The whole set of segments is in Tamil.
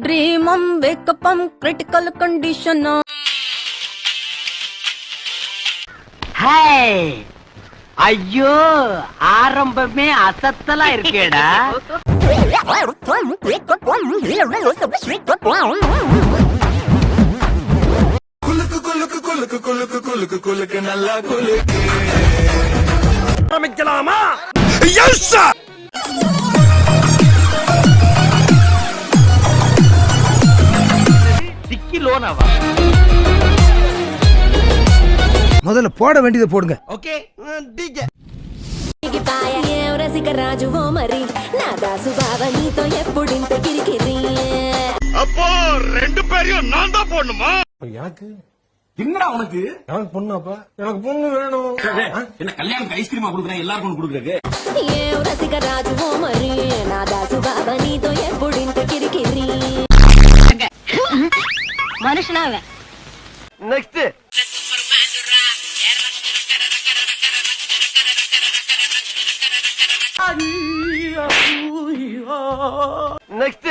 ட்ரீமம் வேக்கப்பம் கிரிட்டிக்கல் கண்டிஷன். ஹாய் ஐயோ ஆரம்பமே அசத்தலா இருக்கேடா. குலுக்கு குலுக்கு குலுக்கு குலுக்கு குலுக்கு குலுக்கு நல்லா குலுக்கு. ஆரம்பிக்கலாமா? Yes sir. சிக்கிலோனாவா? முதல்ல போட வேண்டியதை போடுங்க. Okay DJ. రాజువో మరి నా దాసు బావ నీతో ఎప్పుడింత కిరికిరి. அப்போ ரெண்டு பேரையும் நான் தான் போடணுமா? எனக்கு என்னடா உனக்கு? எனக்கு பொண்ணாப்பா, எனக்கு பொண்ணு வேணும். என்ன கல்யாணம் ஐஸ்கிரீமா கொடுக்குறேன் எல்லாருக்கும் கொடுக்குறதுக்கு? ఏ రసిక రాజువో మరి నా దాసు బావ నీతో ఎప్పుడింత కిరికిరి. మనుషనావే. నెక్స్ట్ నెక్స్ట్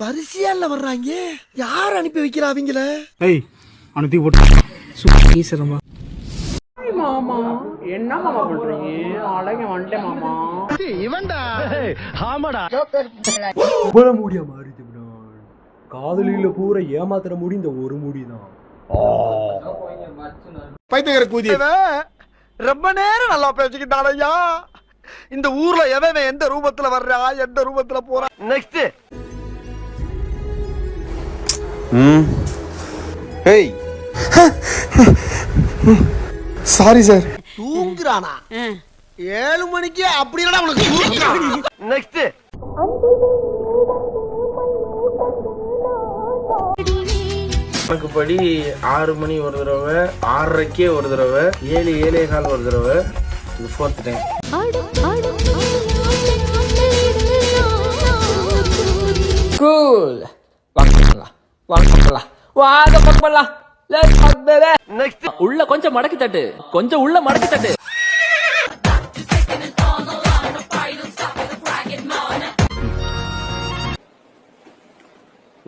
பரிசியால வர்றாங்க. யார் அனுப்பி வைக்கிறாங்கள? ஏய் அனுப்பி போட்டு சுத்தமா மாமா என்ன மாமா பண்றீங்க? அழக வந்துட்டேன் மாமா. இவன்டா. ஆமாடா. போல முடியா மாறிட்டு காதலில பூரா ஏமாத்திர முடி இந்த ஒரு முடிதான். பைத்தியக்கார கூதி. ரொம்ப நேரம் நல்லா பேசிக்கிட்டான் ஐயா. இந்த ஊர்ல எவன் எந்த ரூபத்துல வர்றா, எந்த ரூபத்துல போறா? நெக்ஸ்ட் ஏய் சாரி சார். தூங்குறானா? 7 மணிக்கு அப்படி இல்லடா உனக்கு தூங்குறான். நெக்ஸ்ட் எனக்கு படி 6 மணி ஒரு தடவை, 6:30 ஒரு தடவை, 7, 7:15 ஒரு தடவை. இது 4th டைம். கூல் நெக்ஸ்ட் உள்ள கொஞ்சம் மடக்கி தட்டு, கொஞ்சம் உள்ள மடக்கி தட்டு.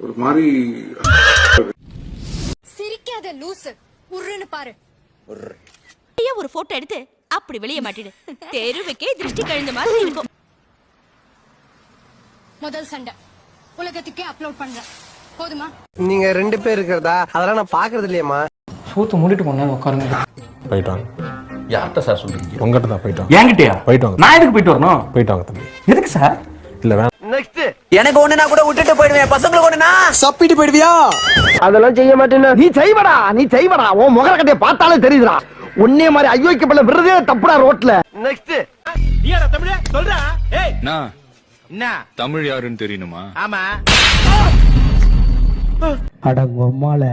ஒரு மாதிரி சிரிக்காத லூசு. உருன்னு பாரு. ஒரு போட்டோ எடுத்து அப்படி வெளியே மாட்டிடு. தெருவுக்கே திருஷ்டி கழிஞ்ச மாதிரி இருக்கும். முதல் சண்டை உலகத்துக்கே அப்லோட் பண்றேன். போதுமா? நீங்க 2 பேர் இருக்கிறதா அதெல்லாம் நான் பாக்குறது இல்லையம்மா. சூத்து மூடிட்டு போனா உட்காருங்க. போயிட்டு வாங்க. யார்கிட்ட சார் சொல்றீங்க? உங்ககிட்ட தான் போயிட்டு வாங்க. என்கிட்டயா? போயிட்டு வாங்க. நான் எதுக்கு போயிட்டு வரணும்? போயிட்டு வாங்க தம்பி. எதுக்கு சார்? இல்ல வேணாம். நெக்ஸ்ட் எனக்கு ஒண்ணுனா கூட விட்டுட்டு போயிடுவேன். பசங்களுக்கு ஒண்ணுனா சப்பிட்டு போயிடுவியா? அதெல்லாம் செய்ய மாட்டேன்னு. நீ செய்வடா, நீ செய்வடா. உன் முகர கட்டைய பார்த்தாலே தெரியுதுடா. உன்னைய மாதிரி ஐயோக்கு பிள்ளை விருதே தப்புடா ரோட்ல. நெக்ஸ்ட் நீடா தமிழே சொல்றா. ஏய் என்ன தமிழ் யாருன்னு தெரியணுமா? ஆமா. அடங்கொம்மால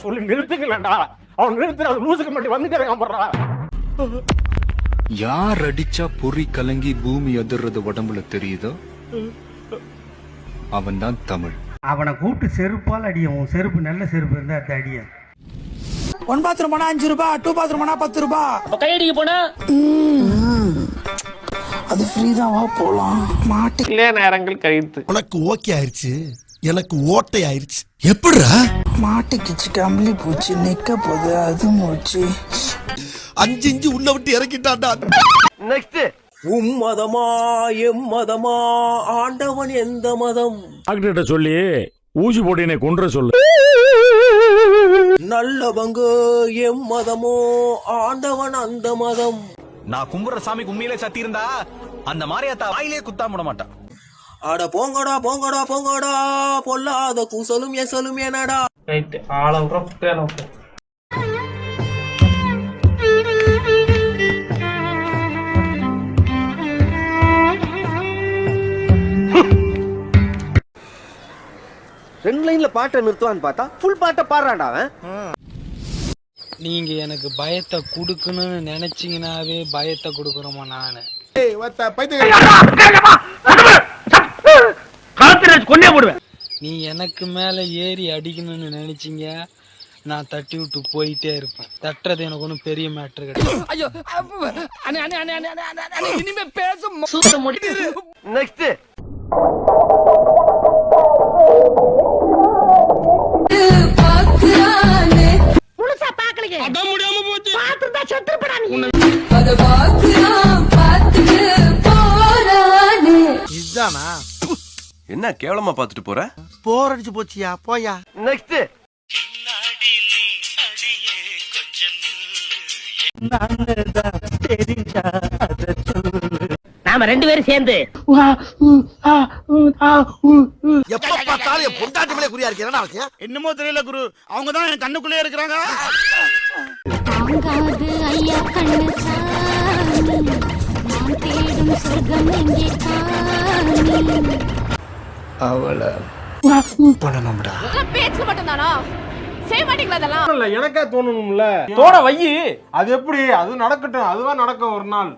சொல்லி நிறுத்துங்களேன்டா. அவன் நிறுத்துற லூசுக்கு மட்டும் வந்துட்டே போடுறா. யார் அடிச்சா பொறி கலங்கி பூமி அதிர்றது உடம்புல தெரியுதோ அவன் தான் தமிழ். அவனை கூப்பிட்டு செருப்பால் அடியும். உன் செருப்பு நல்ல செருப்பு இருந்தா அது அடியும். 1 பாத்ரூம் போனா 5 ரூபாய், 2 பாத்ரூம் போனா 10 ரூபாய். கையடிக்க போனா அது ஃப்ரீ தான். வா போலாம். மாட்டி நேரங்கள் கழித்து உனக்கு ஓகே ஆயிருச்சு, எனக்கு ஓட்டை ஆயிருச்சு. எப்படிடா? மாட்டிக்கிச்சு, கம்பளி பூச்சி நிக்க போது அது மூச்சு. 5 இன்ச்சு உள்ள விட்டு இறக்கிட்டான்டா. நெக்ஸ்ட் உம்மதமா எம்மதமா ஆண்டவன் எந்த மதம்? டாக்டர்கிட்ட சொல்லி ஊசி போட்டு கொன்ற சொல்லு. நல்ல பங்கு எம்மதமோ ஆண்டவன் அந்த மதம். நான் கும்புற சாமி உண்மையிலே சத்தி இருந்தா அந்த மாரியாத்தா வாயிலே குத்தாம விட மாட்டான். அட போங்கடா போங்கடா போங்கடா, பொல்லாத கூசலும் எசலும் என்னடா. ரைட் ஆள விட்ற. ரெண்டு லைன்ல பாட்டை நிறுத்துவான்னு பார்த்தா ஃபுல் பாட்டை பாடுறான்டா அவன். நீங்க எனக்கு பயத்தை குடுக்கணும்னு நினைச்சீங்கன்னாவே பயத்தை குடுக்குறோமா நானு? ஏய் வத்த பைத்தியக்கார. நீ எனக்கு மேல ஏறி அடிக்கணும்னு நினைச்சீங்க, நான் தட்டி விட்டு போயிட்டே இருப்பேன். தட்டுறது எனக்கு ஒன்றும் பெரிய மேட்ரு கிடையாது. ஐயோ இனிமே பேச நெக்ஸ்ட் முழுசா பாக்கலையே. அதான் முடியாம போச்சு. பாத்துட்டா செத்துப்படா நீ. இதுதானா? என்ன கேவலமா பாத்துட்டு போற? போர் அடிச்சு போச்சியா, போயா. நெக்ஸ்ட் நாம ரெண்டு பேரும் சேர்ந்து எப்ப பார்த்தாலும் என் பொண்டாட்டி மேலே குறியா இருக்கு. என்ன அவசியம்? என்னமோ தெரியல குரு, அவங்க தான் என் கண்ணுக்குள்ளே இருக்கிறாங்க. தாங்காது ஐயா கண்ணு சாமி நான் தேடும் சொர்க்கம் எங்கே காணி அவளை பண்ணணும்டா. பேச்சு மட்டும் தானா? செய்ய மாட்டீங்களா அதெல்லாம்? இல்ல எனக்கே தோணணும்ல. தோட வையி. அது எப்படி? அது நடக்கட்டும், அதுவா நடக்கும் ஒரு நாள்.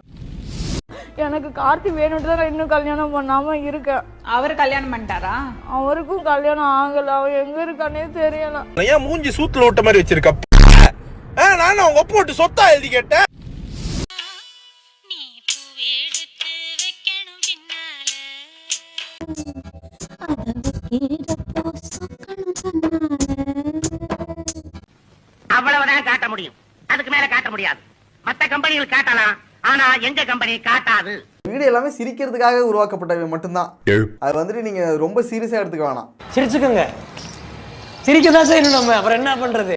எனக்கு கார்த்தி வேணும்னு தான் இன்னும் கல்யாணம் பண்ணாம இருக்கேன். அவர் கல்யாணம் பண்ணிட்டாரா? அவருக்கும் கல்யாணம் ஆகல. அவன் எங்க இருக்கானே தெரியல. ஏன் மூஞ்சி சூத்துல ஓட்ட மாதிரி வச்சிருக்க? நானும் அவங்க ஒப்பு விட்டு சொத்தா எழுதி கேட்டேன். அவ்வளவுதான் காட்ட முடியும், அதுக்கு மேல காட்ட முடியாது. மத்த கம்பெனிகள் காட்டலாம், ஆனா எங்க கம்பெனி காட்டாது. வீடியோ எல்லாமே சிரிக்கிறதுக்காக உருவாக்கப்பட்டவை மட்டும்தான். அது வந்துட்டு நீங்க ரொம்ப சீரியஸா எடுத்துக்க வேணாம். சிரிச்சுக்கோங்க, சிரிக்கதான் செய்யணும் நம்ம, அப்புறம் என்ன பண்றது.